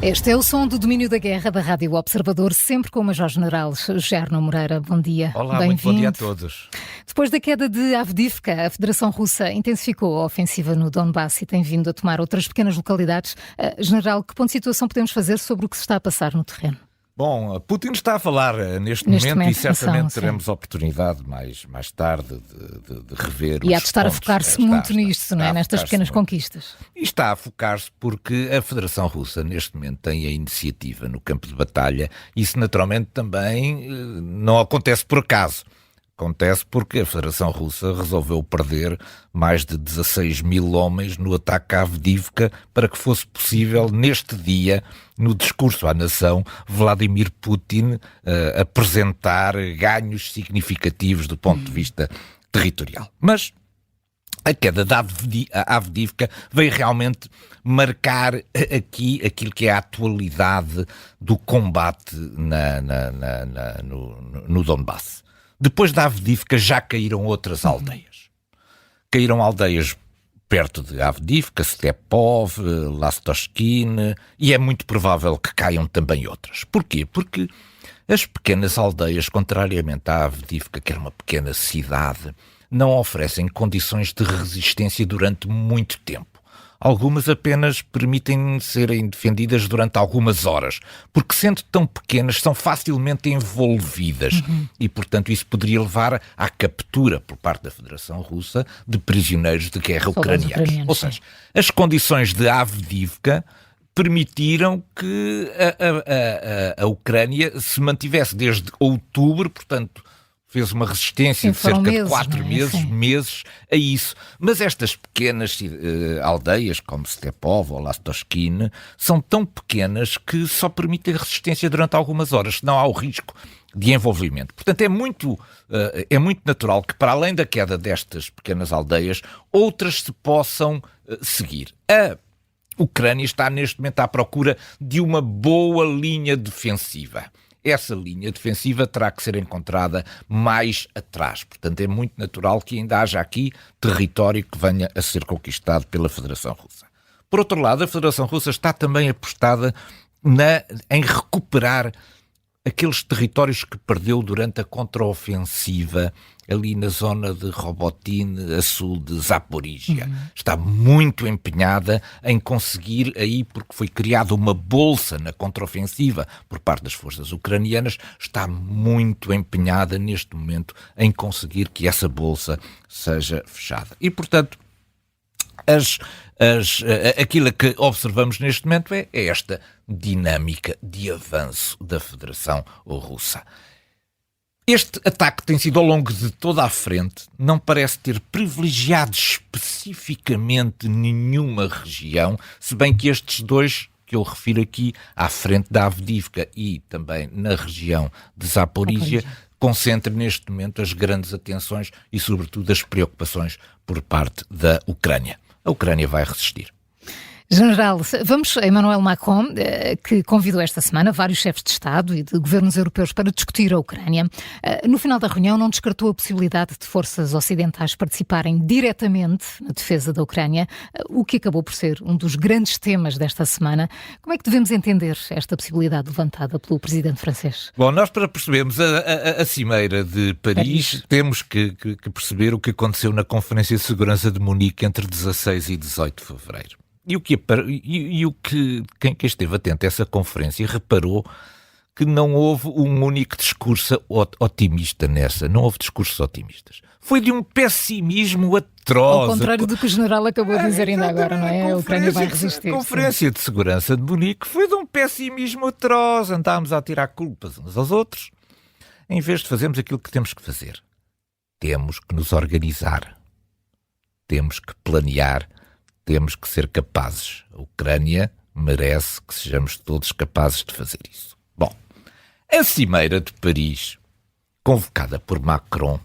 Este é o som do Domínio da Guerra da Rádio Observador, sempre com o Major-General Gerno Moreira. Bom dia. Olá, muito bom dia a todos. Depois da queda de Avdiivka, a Federação Russa intensificou a ofensiva no Donbass e tem vindo a tomar outras pequenas localidades. General, que ponto de situação podemos fazer sobre o que se está a passar no terreno? Bom, Putin está a falar neste momento e certamente teremos oportunidade mais tarde de rever e há os de estar pontos. A focar-se muito nisto, não é? Nestas pequenas conquistas. E está a focar-se porque a Federação Russa neste momento tem a iniciativa no campo de batalha e isso naturalmente também não acontece por acaso. Acontece porque a Federação Russa resolveu perder mais de 16 mil homens no ataque à Avdiivka para que fosse possível, neste dia, no discurso à nação, Vladimir Putin apresentar ganhos significativos do ponto de vista territorial. Mas a queda da Avdiivka veio realmente marcar aqui aquilo que é a atualidade do combate no Donbass. Depois da Avdiivka já caíram outras aldeias. Caíram aldeias perto de Avdiivka, Stepov, Lastoshkin, e é muito provável que caiam também outras. Porquê? Porque as pequenas aldeias, contrariamente à Avdiivka, que era uma pequena cidade, não oferecem condições de resistência durante muito tempo. Algumas apenas permitem serem defendidas durante algumas horas, porque sendo tão pequenas são facilmente envolvidas e, portanto, isso poderia levar à captura por parte da Federação Russa de prisioneiros de guerra ucranianos. Ou seja, as condições de Avdiivka permitiram que a Ucrânia se mantivesse desde outubro, portanto, fez uma resistência de cerca de 4 meses a isso. Mas estas pequenas aldeias, como Stepov ou Lastoshkin, são tão pequenas que só permitem resistência durante algumas horas, senão há o risco de envolvimento. Portanto, é muito natural que, para além da queda destas pequenas aldeias, outras se possam seguir. A Ucrânia está neste momento à procura de uma boa linha defensiva. Essa linha defensiva terá que ser encontrada mais atrás. Portanto, é muito natural que ainda haja aqui território que venha a ser conquistado pela Federação Russa. Por outro lado, a Federação Russa está também apostada em recuperar aqueles territórios que perdeu durante a contraofensiva ali na zona de Robotin, a sul de Zaporíjia. Está muito empenhada em conseguir aí, porque foi criada uma bolsa na contraofensiva por parte das forças ucranianas, está muito empenhada neste momento em conseguir que essa bolsa seja fechada. E, portanto, aquilo que observamos neste momento é esta dinâmica de avanço da Federação Russa. Este ataque tem sido ao longo de toda a frente, não parece ter privilegiado especificamente nenhuma região, se bem que estes dois que eu refiro aqui, à frente da Avdiivka e também na região de Zaporíjia, concentram neste momento as grandes atenções e, sobretudo, as preocupações por parte da Ucrânia. A Ucrânia vai resistir. General, vamos a Emmanuel Macron, que convidou esta semana vários chefes de Estado e de governos europeus para discutir a Ucrânia. No final da reunião não descartou a possibilidade de forças ocidentais participarem diretamente na defesa da Ucrânia, o que acabou por ser um dos grandes temas desta semana. Como é que devemos entender esta possibilidade levantada pelo presidente francês? Bom, nós para percebermos a Cimeira de Paris temos que perceber o que aconteceu na Conferência de Segurança de Munique entre 16 e 18 de fevereiro. Quem esteve atento a essa conferência reparou que não houve um único discurso otimista nessa. Não houve discursos otimistas. Foi de um pessimismo atroz. Ao contrário do que o general acabou de dizer ainda agora, não é? A Ucrânia vai resistir. A Conferência de Segurança de Munique foi de um pessimismo atroz. Andámos a tirar culpas uns aos outros, em vez de fazermos aquilo que temos que fazer. Temos que nos organizar. Temos que planear. Temos que ser capazes. A Ucrânia merece que sejamos todos capazes de fazer isso. Bom, a Cimeira de Paris, convocada por Macron,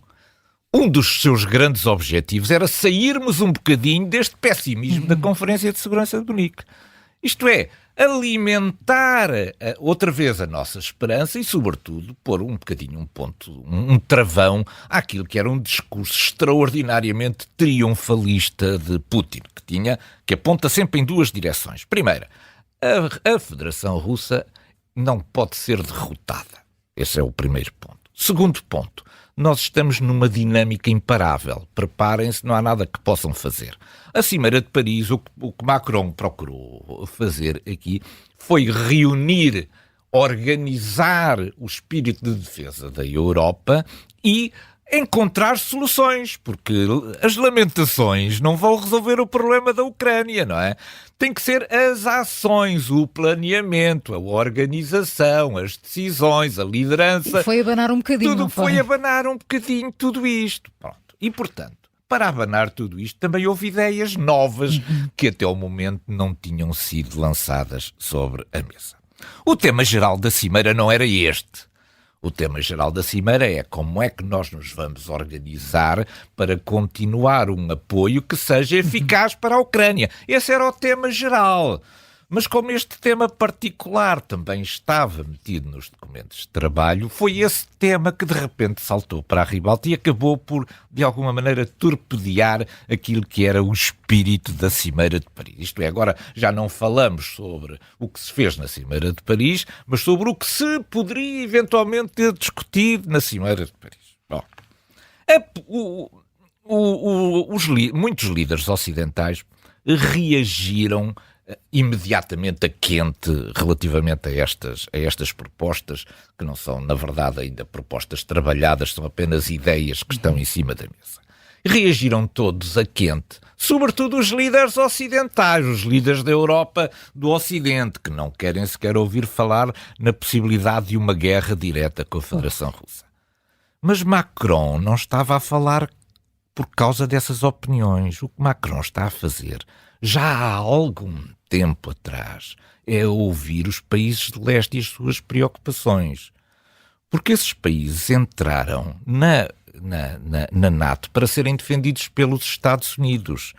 um dos seus grandes objetivos era sairmos um bocadinho deste pessimismo da Conferência de Segurança de Munique. Isto é, alimentar outra vez a nossa esperança e, sobretudo, pôr um bocadinho um travão àquilo que era um discurso extraordinariamente triunfalista de Putin, que aponta sempre em duas direções. Primeira, A Federação Russa não pode ser derrotada. Esse é o primeiro ponto. Segundo ponto, nós estamos numa dinâmica imparável. Preparem-se, não há nada que possam fazer. A Cimeira de Paris, o que Macron procurou fazer aqui foi reunir, organizar o espírito de defesa da Europa e encontrar soluções, porque as lamentações não vão resolver o problema da Ucrânia, não é? Tem que ser as ações, o planeamento, a organização, as decisões, a liderança. E foi abanar um bocadinho, tudo não foi? Foi abanar um bocadinho tudo isto. Pronto. E, portanto, para abanar tudo isto, também houve ideias novas que até o momento não tinham sido lançadas sobre a mesa. O tema geral da Cimeira não era este. O tema geral da Cimeira é como é que nós nos vamos organizar para continuar um apoio que seja eficaz para a Ucrânia. Esse era o tema geral. Mas como este tema particular também estava metido nos documentos de trabalho, foi esse tema que de repente saltou para a ribalta e acabou por, de alguma maneira, torpedear aquilo que era o espírito da Cimeira de Paris. Isto é, agora já não falamos sobre o que se fez na Cimeira de Paris, mas sobre o que se poderia eventualmente ter discutido na Cimeira de Paris. Bom, muitos líderes ocidentais reagiram imediatamente a quente relativamente a estas propostas, que não são, na verdade, ainda propostas trabalhadas, são apenas ideias que estão em cima da mesa. Reagiram todos a quente, sobretudo os líderes ocidentais, os líderes da Europa do Ocidente, que não querem sequer ouvir falar na possibilidade de uma guerra direta com a Federação Russa. Mas Macron não estava a falar por causa dessas opiniões. O que Macron está a fazer já há algum tempo atrás é ouvir os países de leste e as suas preocupações. Porque esses países entraram na NATO para serem defendidos pelos Estados Unidos.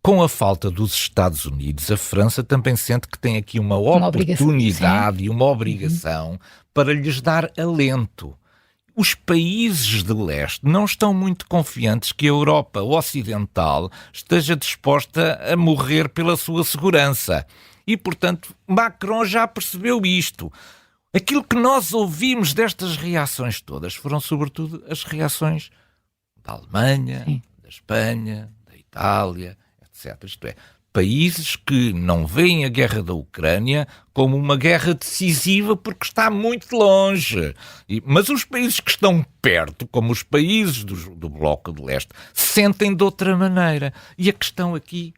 Com a falta dos Estados Unidos, a França também sente que tem aqui uma oportunidade e uma obrigação para lhes dar alento. Os países de leste não estão muito confiantes que a Europa ocidental esteja disposta a morrer pela sua segurança. E, portanto, Macron já percebeu isto. Aquilo que nós ouvimos destas reações todas foram, sobretudo, as reações da Alemanha, da Espanha, da Itália, etc. Isto é, países que não veem a guerra da Ucrânia como uma guerra decisiva porque está muito longe. Mas os países que estão perto, como os países do Bloco de Leste, sentem de outra maneira. E a questão aqui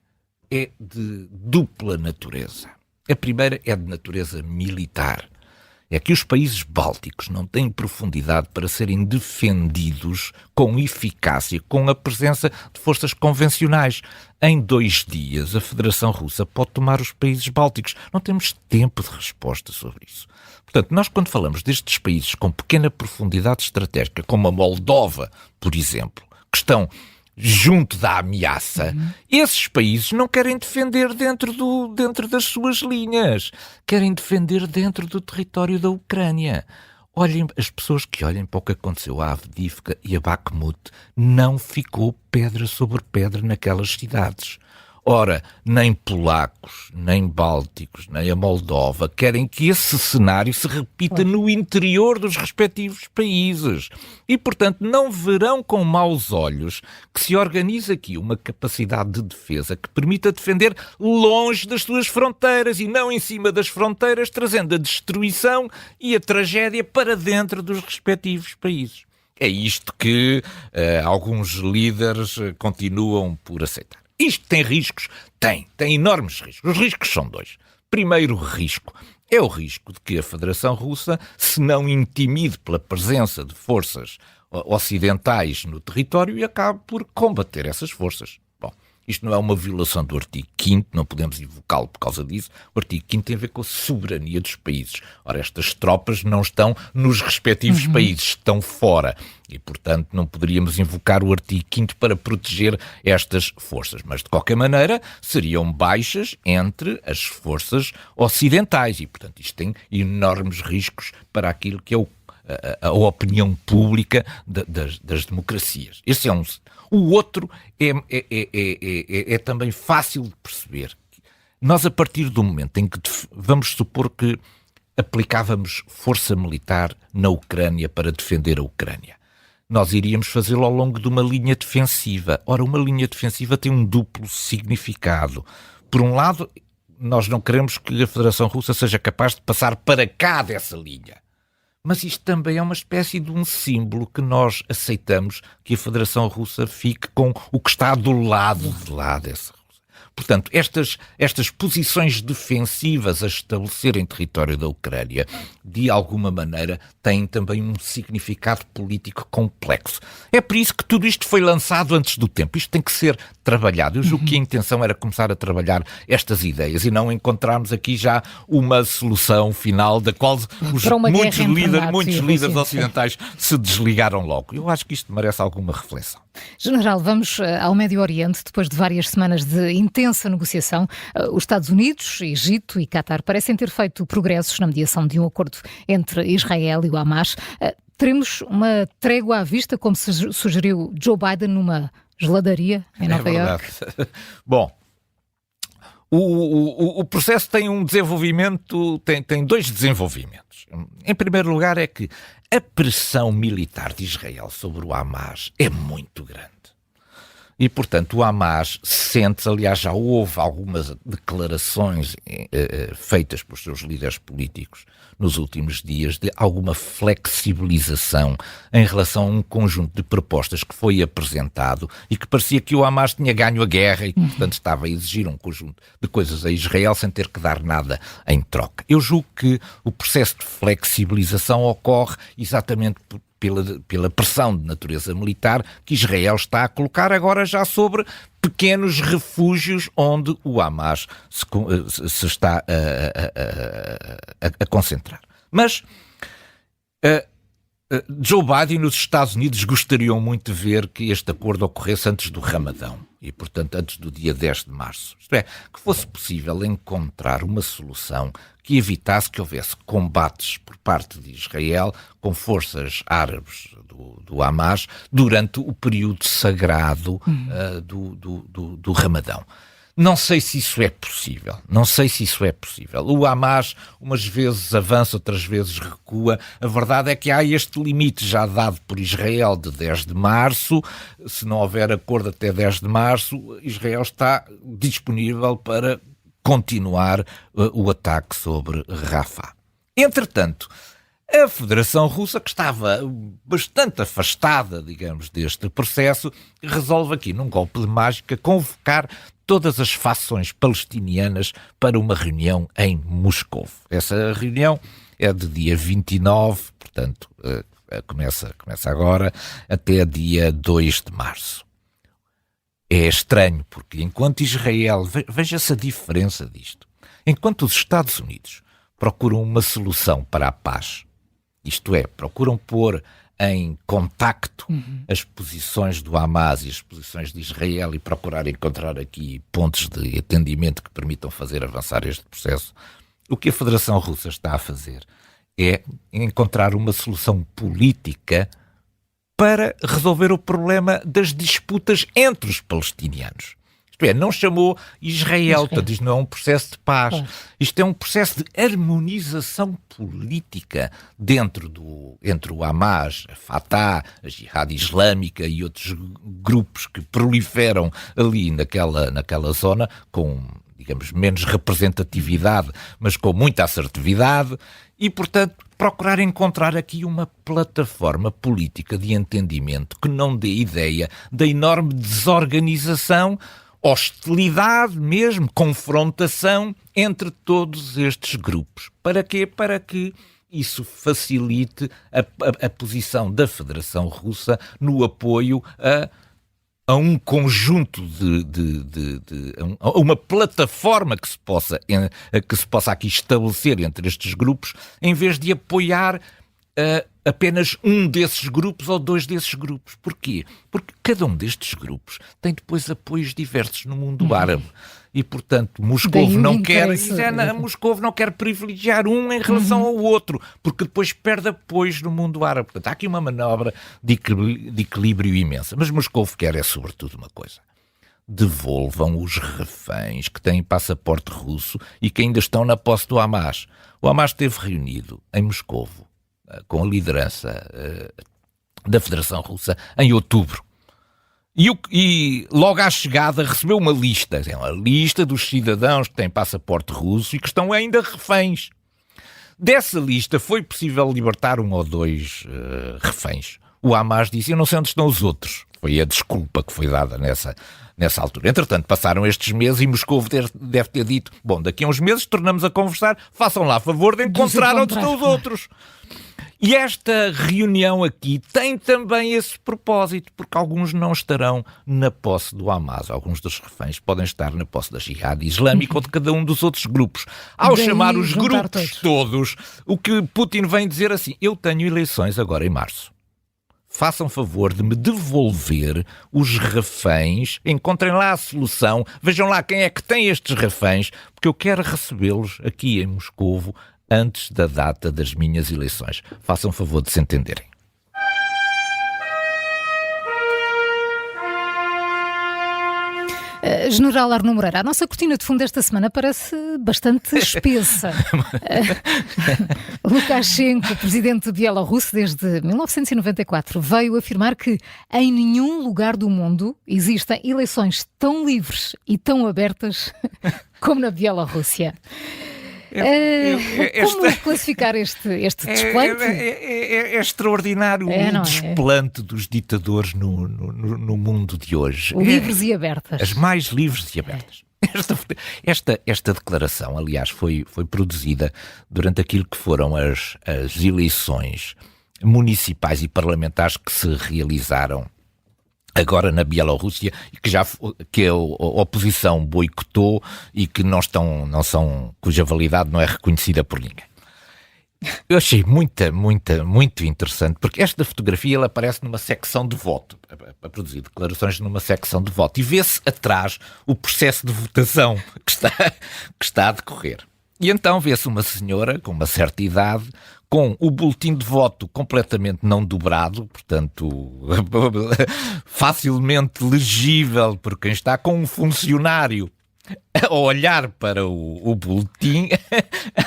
é de dupla natureza. A primeira é de natureza militar. É que os países bálticos não têm profundidade para serem defendidos com eficácia, com a presença de forças convencionais. Em 2 dias, a Federação Russa pode tomar os países bálticos. Não temos tempo de resposta sobre isso. Portanto, nós quando falamos destes países com pequena profundidade estratégica, como a Moldova, por exemplo, que estão junto da ameaça, esses países não querem defender dentro das suas linhas, querem defender dentro do território da Ucrânia. Olhem, as pessoas que olhem para o que aconteceu a Avdiivka e a Bakhmut, não ficou pedra sobre pedra naquelas cidades. Ora, nem polacos, nem bálticos, nem a Moldova querem que esse cenário se repita no interior dos respectivos países. E, portanto, não verão com maus olhos que se organiza aqui uma capacidade de defesa que permita defender longe das suas fronteiras e não em cima das fronteiras, trazendo a destruição e a tragédia para dentro dos respectivos países. É isto que alguns líderes continuam por aceitar. Isto tem riscos? Tem enormes riscos. Os riscos são 2. Primeiro risco é o risco de que a Federação Russa, se não intimide pela presença de forças ocidentais no território, e acabe por combater essas forças. Bom, isto não é uma violação do artigo 5º, não podemos invocá-lo por causa disso. O artigo 5º tem a ver com a soberania dos países. Ora, estas tropas não estão nos respectivos países, estão fora. E, portanto, não poderíamos invocar o artigo 5º para proteger estas forças. Mas, de qualquer maneira, seriam baixas entre as forças ocidentais. E, portanto, isto tem enormes riscos para aquilo que é a opinião pública das democracias. Esse é um. O outro é também fácil de perceber. Nós, a partir do momento em que vamos supor que aplicávamos força militar na Ucrânia para defender a Ucrânia, nós iríamos fazê-lo ao longo de uma linha defensiva. Ora, uma linha defensiva tem um duplo significado. Por um lado, nós não queremos que a Federação Russa seja capaz de passar para cá dessa linha. Mas isto também é uma espécie de um símbolo que nós aceitamos que a Federação Russa fique com o que está do lado de lá dessa Rússia. Portanto, estas posições defensivas a estabelecer em território da Ucrânia, de alguma maneira, têm também um significado político complexo. É por isso que tudo isto foi lançado antes do tempo. Isto tem que ser trabalhado. Eu julgo que a intenção era começar a trabalhar estas ideias e não encontrarmos aqui já uma solução final da qual muitos líderes ocidentais se desligaram logo. Eu acho que isto merece alguma reflexão. General, vamos ao Médio Oriente. Depois de várias semanas de intensa negociação, os Estados Unidos, Egito e Qatar parecem ter feito progressos na mediação de um acordo entre Israel e o Hamas. Teremos uma trégua à vista, como sugeriu Joe Biden numa geladaria em Nova Iorque? Bom, o processo tem um desenvolvimento, tem dois desenvolvimentos. Em primeiro lugar é que a pressão militar de Israel sobre o Hamas é muito grande. E, portanto, o Hamas sente, aliás, já houve algumas declarações feitas por seus líderes políticos nos últimos dias de alguma flexibilização em relação a um conjunto de propostas que foi apresentado e que parecia que o Hamas tinha ganho a guerra e que, portanto, estava a exigir um conjunto de coisas a Israel sem ter que dar nada em troca. Eu julgo que o processo de flexibilização ocorre exatamente pela pressão de natureza militar que Israel está a colocar agora já sobre pequenos refúgios onde o Hamas se está a concentrar. Mas Joe Biden e os Estados Unidos gostariam muito de ver que este acordo ocorresse antes do Ramadão e, portanto, antes do dia 10 de março. Isto é, que fosse possível encontrar uma solução que evitasse que houvesse combates por parte de Israel com forças árabes do Hamas durante o período sagrado do Ramadão. Não sei se isso é possível. O Hamas umas vezes avança, outras vezes recua. A verdade é que há este limite já dado por Israel de 10 de março. Se não houver acordo até 10 de março, Israel está disponível para continuar o ataque sobre Rafah. Entretanto, a Federação Russa, que estava bastante afastada, digamos, deste processo, resolve aqui, num golpe de mágica, convocar todas as fações palestinianas para uma reunião em Moscou. Essa reunião é de dia 29, portanto, começa agora, até dia 2 de março. É estranho, porque enquanto Israel, veja-se a diferença disto, enquanto os Estados Unidos procuram uma solução para a paz, isto é, procuram pôr em contacto as posições do Hamas e as posições de Israel e procurar encontrar aqui pontos de entendimento que permitam fazer avançar este processo, o que a Federação Russa está a fazer é encontrar uma solução política para resolver o problema das disputas entre os palestinianos. Isto é, não chamou Israel, portanto, isto não é um processo de paz. Isto é um processo de harmonização política entre o Hamas, a Fatah, a Jihad Islâmica e outros grupos que proliferam ali naquela zona, com, digamos, menos representatividade, mas com muita assertividade, e, portanto, procurar encontrar aqui uma plataforma política de entendimento que não dê ideia da enorme desorganização, hostilidade mesmo, confrontação entre todos estes grupos. Para quê? Para que isso facilite a posição da Federação Russa no apoio a um conjunto a uma plataforma que se possa aqui estabelecer entre estes grupos, em vez de apoiar apenas um desses grupos ou dois desses grupos. Porquê? Porque cada um destes grupos tem depois apoios diversos no mundo árabe. E, portanto, Moscou não quer privilegiar um em relação ao outro, porque depois perde apoios no mundo árabe. Portanto, há aqui uma manobra de equilíbrio imensa. Mas Moscou quer sobretudo, uma coisa: devolvam os reféns que têm passaporte russo e que ainda estão na posse do Hamas. O Hamas esteve reunido em Moscovo com a liderança da Federação Russa em outubro. E logo à chegada recebeu uma lista dos cidadãos que têm passaporte russo e que estão ainda reféns. Dessa lista foi possível libertar 1 ou 2 reféns. O Hamas disse: eu não sei onde estão os outros. Foi a desculpa que foi dada nessa altura. Entretanto, passaram estes meses e Moscou deve ter dito: bom, daqui a uns meses tornamos a conversar, façam lá a favor de encontrar onde estão os outros. E esta reunião aqui tem também esse propósito, porque alguns não estarão na posse do Hamas. Alguns dos reféns podem estar na posse da Jihad Islâmica ou de cada um dos outros grupos. Ao chamar os grupos todos, o que Putin vem dizer assim: eu tenho eleições agora em março. Façam favor de me devolver os reféns, encontrem lá a solução, vejam lá quem é que tem estes reféns, porque eu quero recebê-los aqui em Moscovo antes da data das minhas eleições. Façam favor de se entenderem. General Arnaud Moreira, a nossa cortina de fundo esta semana parece bastante espessa. Lukashenko, presidente bielorrusso desde 1994, veio afirmar que em nenhum lugar do mundo existem eleições tão livres e tão abertas como na Bielorrússia. Como classificar este desplante? É extraordinário o desplante dos ditadores no mundo de hoje. Livres e abertas. As mais livres e abertas. Esta declaração, aliás, foi produzida durante aquilo que foram as eleições municipais e parlamentares que se realizaram agora na Bielorrússia, que a oposição boicotou e que cuja validade não é reconhecida por ninguém. Eu achei muito interessante, porque esta fotografia ela aparece numa secção de voto, a produzir declarações numa secção de voto, e vê-se atrás o processo de votação que está a decorrer. E então vê-se uma senhora com uma certa idade, com o boletim de voto completamente não dobrado, portanto, facilmente legível por quem está, com um funcionário a olhar para o boletim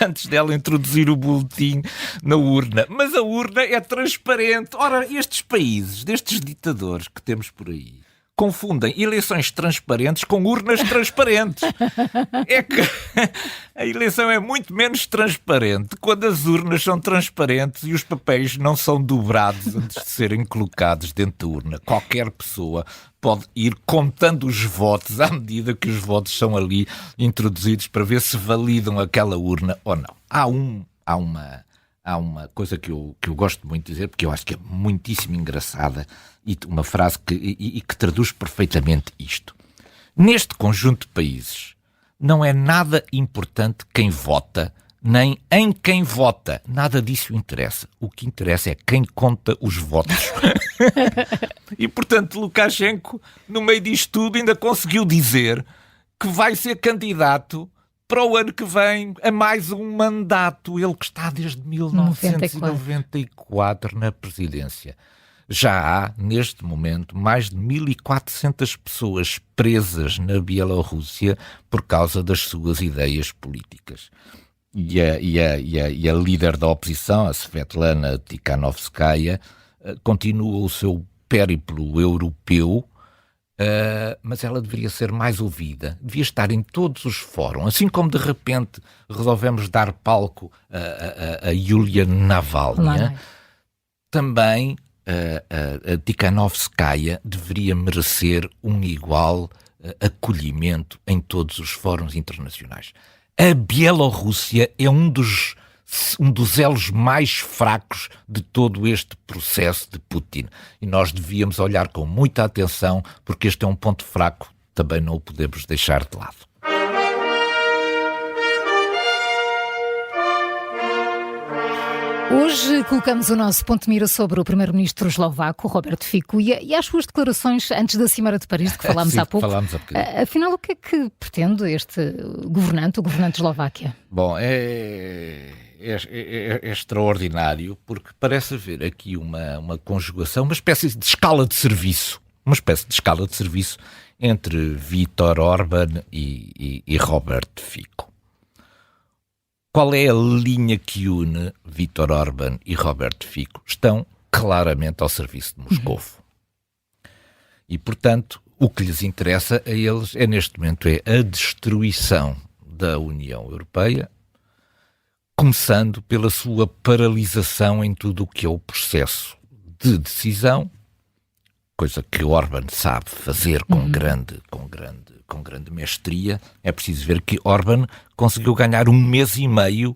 antes dela introduzir o boletim na urna. Mas a urna é transparente. Ora, estes países, destes ditadores que temos por aí, confundem eleições transparentes com urnas transparentes. É que a eleição é muito menos transparente quando as urnas são transparentes e os papéis não são dobrados antes de serem colocados dentro da urna. Qualquer pessoa pode ir contando os votos à medida que os votos são ali introduzidos para ver se validam aquela urna ou não. Há uma coisa que eu gosto muito de dizer, porque eu acho que é muitíssimo engraçada, e uma frase que traduz perfeitamente isto. Neste conjunto de países, não é nada importante quem vota, nem em quem vota. Nada disso interessa. O que interessa é quem conta os votos. E, portanto, Lukashenko, no meio disto tudo, ainda conseguiu dizer que vai ser candidato para o ano que vem a mais um mandato. Ele que está desde 1994 na presidência. Já há, neste momento, mais de 1.400 pessoas presas na Bielorrússia por causa das suas ideias políticas. E a líder da oposição, a Svetlana Tikhanovskaya, continua o seu périplo europeu, mas ela deveria ser mais ouvida, devia estar em todos os fóruns, assim como de repente resolvemos dar palco a Yulia Navalny. Também a Tikhanovskaya deveria merecer um igual acolhimento em todos os fóruns internacionais. A Bielorrússia é um dos elos mais fracos de todo este processo de Putin. E nós devíamos olhar com muita atenção, porque este é um ponto fraco, também não o podemos deixar de lado. Hoje colocamos o nosso ponto de mira sobre o primeiro-ministro eslovaco, Robert Fico, e às suas declarações antes da Cimeira de Paris, de que falámos Sim, há pouco. Falámos há bocadinho. Afinal, o que é que pretende o governante de Eslováquia? Bom, é extraordinário, porque parece haver aqui uma conjugação, uma espécie de escala de serviço entre Viktor Orbán e Robert Fico. Qual é a linha que une Viktor Orbán e Robert Fico? Estão claramente ao serviço de Moscovo. E, portanto, o que lhes interessa a eles neste momento, a destruição da União Europeia, começando pela sua paralisação em tudo o que é o processo de decisão, coisa que Orbán sabe fazer com grande mestria. É preciso ver que Orbán conseguiu ganhar 1 mês e meio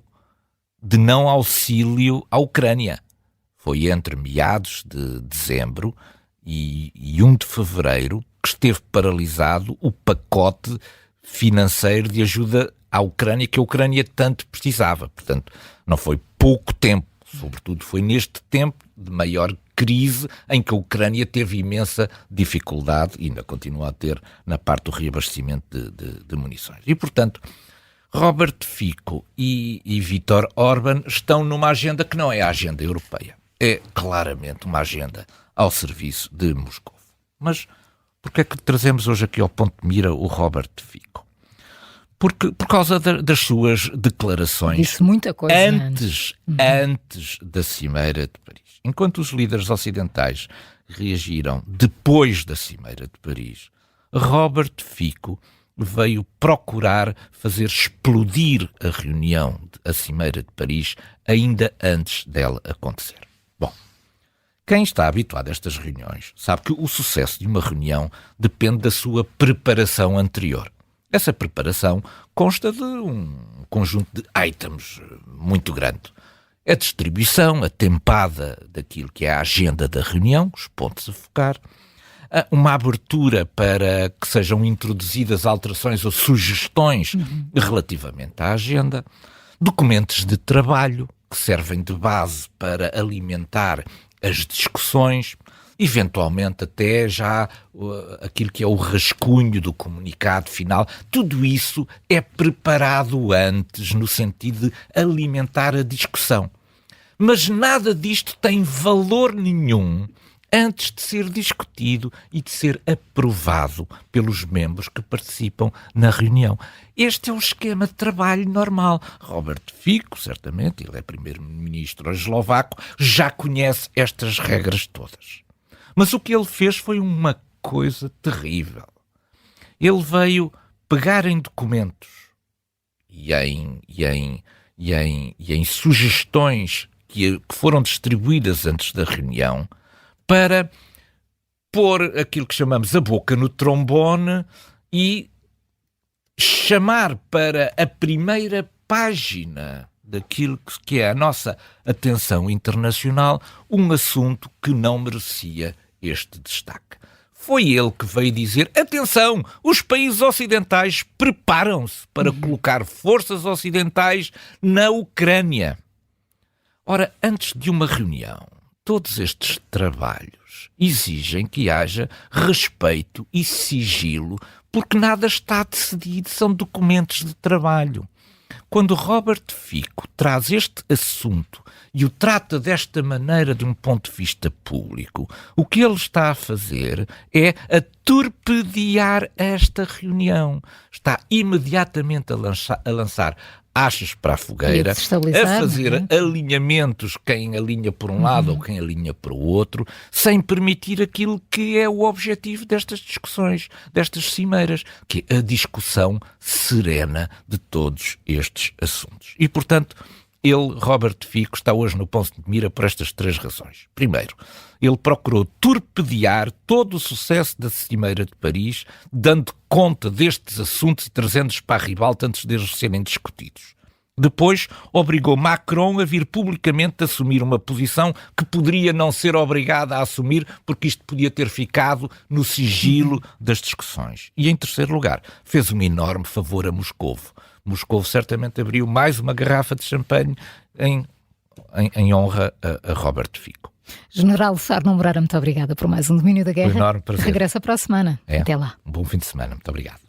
de não auxílio à Ucrânia. Foi entre meados de dezembro e 1 de fevereiro que esteve paralisado o pacote financeiro de ajuda à Ucrânia que a Ucrânia tanto precisava. Portanto, não foi pouco tempo, sobretudo foi neste tempo de maior crise em que a Ucrânia teve imensa dificuldade, e ainda continua a ter, na parte do reabastecimento de munições. E, portanto, Robert Fico e Viktor Orbán estão numa agenda que não é a agenda europeia. É claramente uma agenda ao serviço de Moscou. Mas porquê é que trazemos hoje aqui ao ponto de mira o Robert Fico? Por causa das suas declarações. Disse muita coisa antes da Cimeira de Paris. Enquanto os líderes ocidentais reagiram depois da Cimeira de Paris, Robert Fico veio procurar fazer explodir a reunião, a Cimeira de Paris, ainda antes dela acontecer. Bom, quem está habituado a estas reuniões sabe que o sucesso de uma reunião depende da sua preparação anterior. Essa preparação consta de um conjunto de itens muito grande. A distribuição, a tempada daquilo que é a agenda da reunião, os pontos a focar, uma abertura para que sejam introduzidas alterações ou sugestões relativamente à agenda, documentos de trabalho que servem de base para alimentar as discussões, eventualmente até já aquilo que é o rascunho do comunicado final. Tudo isso é preparado antes no sentido de alimentar a discussão. Mas nada disto tem valor nenhum antes de ser discutido e de ser aprovado pelos membros que participam na reunião. Este é o esquema de trabalho normal. Robert Fico, certamente, ele é primeiro-ministro eslovaco, já conhece estas regras todas. Mas o que ele fez foi uma coisa terrível. Ele veio pegar em documentos e em sugestões que foram distribuídas antes da reunião para pôr aquilo que chamamos a boca no trombone e chamar para a primeira página daquilo que é a nossa atenção internacional um assunto que não merecia este destaque. Foi ele que veio dizer: atenção, os países ocidentais preparam-se para colocar forças ocidentais na Ucrânia. Ora, antes de uma reunião, todos estes trabalhos exigem que haja respeito e sigilo, porque nada está decidido, são documentos de trabalho. Quando Robert Fico traz este assunto e o trata desta maneira de um ponto de vista público, o que ele está a fazer é a torpedear esta reunião. Está imediatamente a lançar achas para a fogueira, a fazer alinhamentos, quem alinha por um lado ou quem alinha para o outro, sem permitir aquilo que é o objetivo destas discussões, destas cimeiras, que é a discussão serena de todos estes assuntos. E, portanto, ele, Robert Fico, está hoje no ponto de mira por estas 3 razões. Primeiro, ele procurou torpedear todo o sucesso da Cimeira de Paris, dando conta destes assuntos e trazendo-os para a ribalta antes deles serem discutidos. Depois, obrigou Macron a vir publicamente assumir uma posição que poderia não ser obrigada a assumir, porque isto podia ter ficado no sigilo das discussões. E, em terceiro lugar, fez um enorme favor a Moscovo. Moscovo certamente abriu mais uma garrafa de champanhe em honra a Robert Fico. General Arno Moreira, muito obrigada por mais um Domínio da Guerra. Um enorme prazer. Regressa para a semana. Até lá. Um bom fim de semana. Muito obrigado.